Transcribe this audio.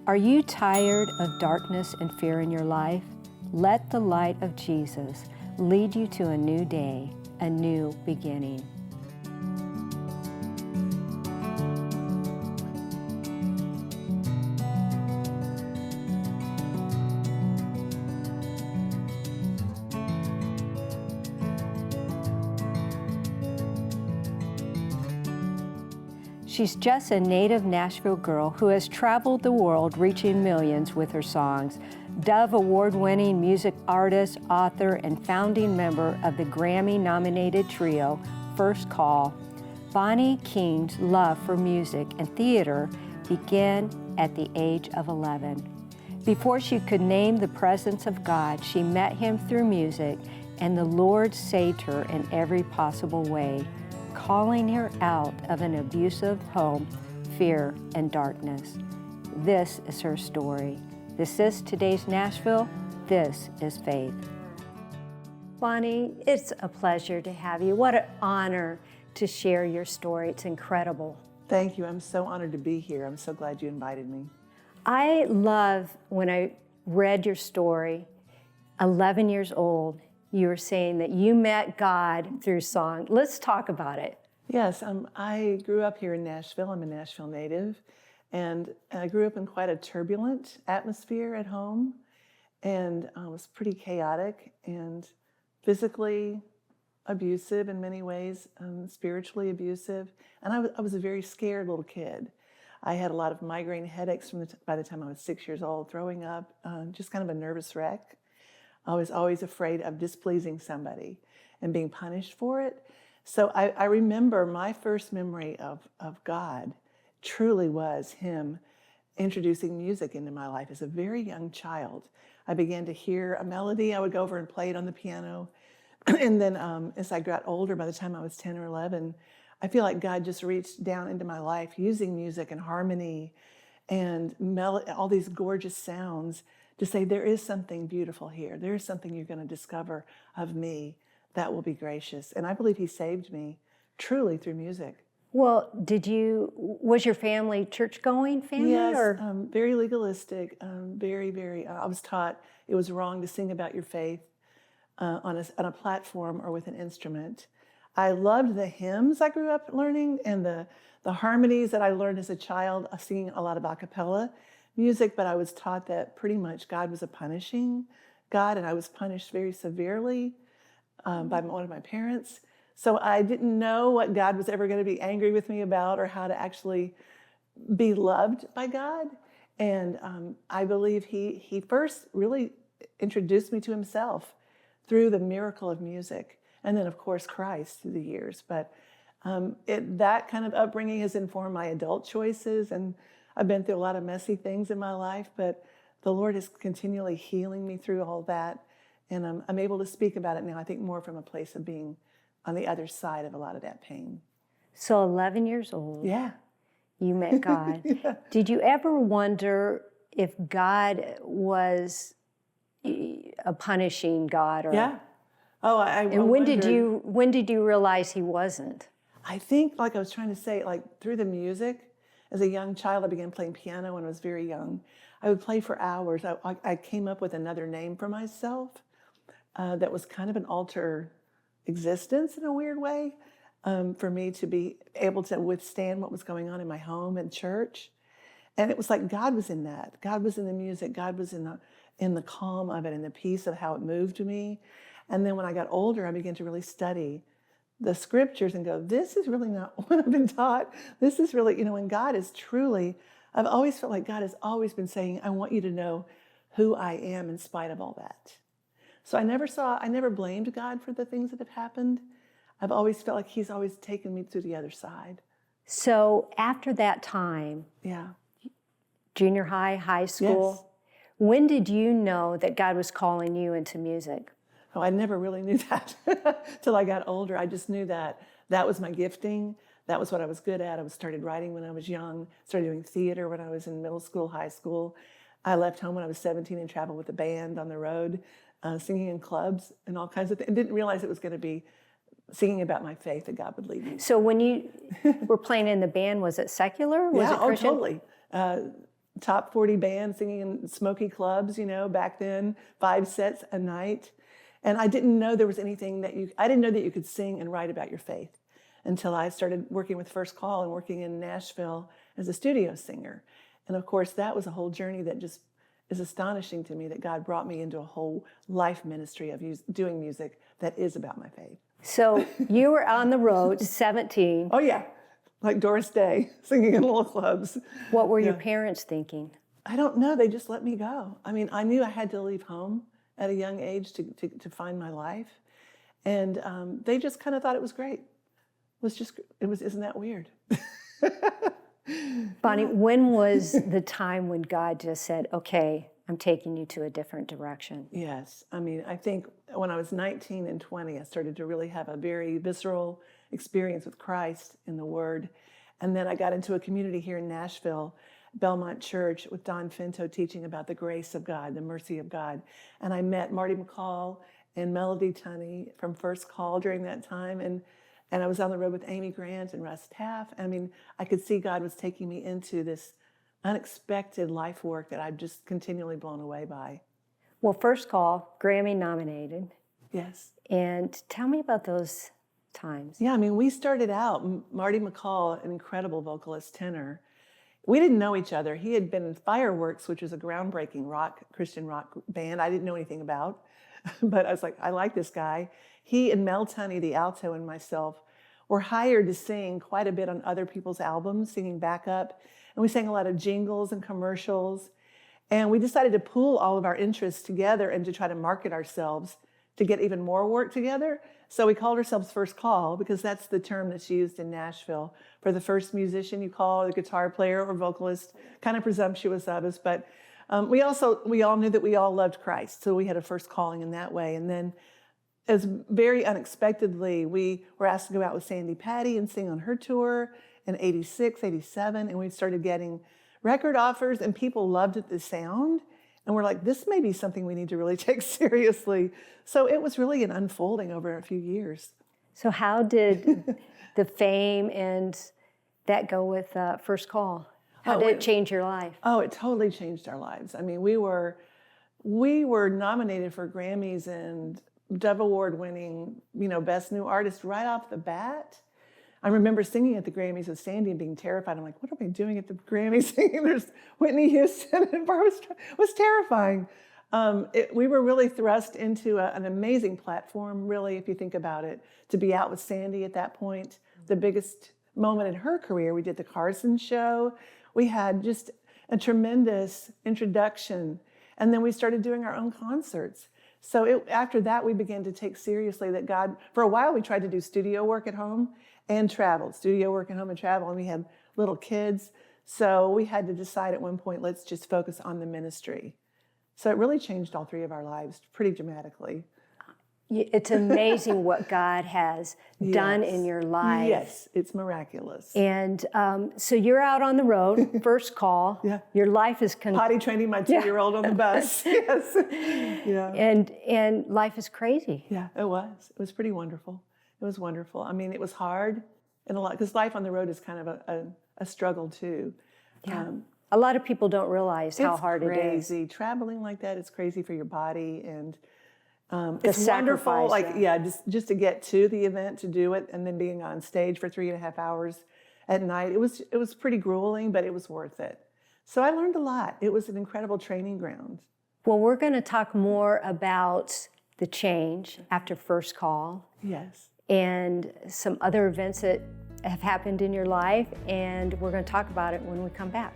Are you tired of darkness and fear in your life? Let the light of Jesus lead you to a new day, a new beginning. She's just a native Nashville girl who has traveled the world reaching millions with her songs. Dove award-winning music artist, author, and founding member of the Grammy-nominated trio, First Call, Bonnie King's love for music and theater began at the age of 11. Before she could name the presence of God, she met Him through music, and the Lord saved her in every possible way, calling her out of an abusive home, fear, and darkness. This is her story. This is Today's Nashville. This is Faith. Bonnie, it's a pleasure to have you. What an honor to share your story. It's incredible. Thank you. I'm so honored to be here. I'm so glad you invited me. I love when I read your story, 11 years old, you were saying that you met God through song. Let's talk about it. Yes, I grew up here in Nashville. I'm a Nashville native, and I grew up in quite a turbulent atmosphere at home, and it was pretty chaotic and physically abusive in many ways, spiritually abusive, and I was a very scared little kid. I had a lot of migraine headaches by the time I was 6 years old, throwing up, just kind of a nervous wreck. I was always afraid of displeasing somebody and being punished for it. So I remember my first memory of God truly was Him introducing music into my life as a very young child. I began to hear a melody. I would go over and play it on the piano. And then as I got older, by the time I was 10 or 11, I feel like God just reached down into my life using music and harmony and all these gorgeous sounds to say, there is something beautiful here. There is something you're going to discover of me that will be gracious. And I believe He saved me truly through music. Well, was your family church-going family? Yes, or? Very legalistic, very, I was taught it was wrong to sing about your faith on a platform or with an instrument. I loved the hymns I grew up learning and the harmonies that I learned as a child, singing a lot of a cappella music, but I was taught that pretty much God was a punishing God, and I was punished very severely by one of my parents. So I didn't know what God was ever going to be angry with me about or how to actually be loved by God. And I believe he first really introduced me to Himself through the miracle of music. And then, of course, Christ through the years. But that kind of upbringing has informed my adult choices. And I've been through a lot of messy things in my life, but the Lord is continually healing me through all that. And I'm able to speak about it now, I think, more from a place of being on the other side of a lot of that pain. So 11 years old. Yeah. You met God. Yeah. Did you ever wonder if God was a punishing God? Or, Yeah. Oh, and when did you realize He wasn't? I think, like I was trying to say, like through the music, as a young child, I began playing piano when I was very young. I would play for hours. I came up with another name for myself that was kind of an alter existence in a weird way, for me to be able to withstand what was going on in my home and church. And it was like God was in that. God was in the music. God was in the calm of it and the peace of how it moved me. And then when I got older, I began to really study the scriptures and go, this is really not what I've been taught. This is really, when God is truly, I've always felt like God has always been saying, I want you to know who I am in spite of all that. So I never blamed God for the things that have happened. I've always felt like He's always taken me to the other side. So after that time, yeah, junior high, high school, yes. When did you know that God was calling you into music? Oh, I never really knew that till I got older. I just knew that was my gifting. That was what I was good at. I started writing when I was young, started doing theater when I was in middle school, high school. I left home when I was 17 and traveled with a band on the road, singing in clubs and all kinds of things. I didn't realize it was going to be singing about my faith that God would lead me. So when you were playing in the band, was it secular? Was it Christian? Oh, totally. top 40 band singing in smoky clubs, back then, 5 sets a night. And I didn't know there was anything I didn't know that you could sing and write about your faith until I started working with First Call and working in Nashville as a studio singer. And of course, that was a whole journey that just is astonishing to me, that God brought me into a whole life ministry of doing music that is about my faith. So you were on the road, 17. Oh yeah, like Doris Day, singing in little clubs. What were your parents thinking? I don't know, they just let me go. I mean, I knew I had to leave home at a young age to find my life. And they just kind of thought it was great. Isn't that weird? Bonnie, when was the time when God just said, okay, I'm taking you to a different direction? Yes. I mean, I think when I was 19 and 20, I started to really have a very visceral experience with Christ in the Word. And then I got into a community here in Nashville, Belmont Church, with Don Finto teaching about the grace of God, the mercy of God. And I met Marty McCall and Melody Tunney from First Call during that time. And I was on the road with Amy Grant and Russ Taff. I mean, I could see God was taking me into this unexpected life work that I'm just continually blown away by. Well, First Call, Grammy nominated. Yes. And tell me about those times. Yeah, I mean, we started out, Marty McCall, an incredible vocalist, tenor. We didn't know each other. He had been in Fireworks, which is a groundbreaking Christian rock band I didn't know anything about. But I was like, I like this guy. He and Mel Tunney, the alto, and myself were hired to sing quite a bit on other people's albums, singing backup. And we sang a lot of jingles and commercials. And we decided to pool all of our interests together and to try to market ourselves to get even more work together. So we called ourselves First Call, because that's the term that's used in Nashville for the first musician you call, the guitar player or vocalist. Kind of presumptuous of us, but we all knew that we all loved Christ, so we had a first calling in that way. And then, as very unexpectedly, we were asked to go out with Sandy Patty and sing on her tour in 86, 87, and we started getting record offers, and people loved the sound. And we're like, this may be something we need to really take seriously. So it was really an unfolding over a few years. So how did the fame and that go with First Call? How did it change your life? Oh, it totally changed our lives. I mean, we were nominated for Grammys and Dove Award winning, Best New Artist right off the bat. I remember singing at the Grammys with Sandy and being terrified. I'm like, what are we doing at the Grammys singing? There's Whitney Houston. And it was terrifying. We were really thrust into an amazing platform, really, if you think about it, to be out with Sandy at that point. The biggest moment in her career, we did the Carson show. We had just a tremendous introduction. And then we started doing our own concerts. So after that, we began to take seriously that God, for a while, we tried to do studio work at home and traveled, studio work at home and travel. And we had little kids. So we had to decide at one point, let's just focus on the ministry. So it really changed all three of our lives pretty dramatically. It's amazing what God has done in your life. Yes, it's miraculous. And so you're out on the road, First Call. Yeah. Your life is potty training my 2-year-old on the bus. Yes. Yeah. And life is crazy. Yeah, it was. It was pretty wonderful. It was wonderful. I mean, it was hard and a lot, because life on the road is kind of a struggle too. Yeah. A lot of people don't realize how hard it is. It's crazy. Traveling like that, it's crazy for your body, and the it's wonderful. sacrifice, just to get to the event, to do it, and then being on stage for 3.5 hours at night. It was pretty grueling, but it was worth it. So I learned a lot. It was an incredible training ground. Well, we're going to talk more about the change after First Call. Yes. And some other events that have happened in your life, and we're going to talk about it when we come back.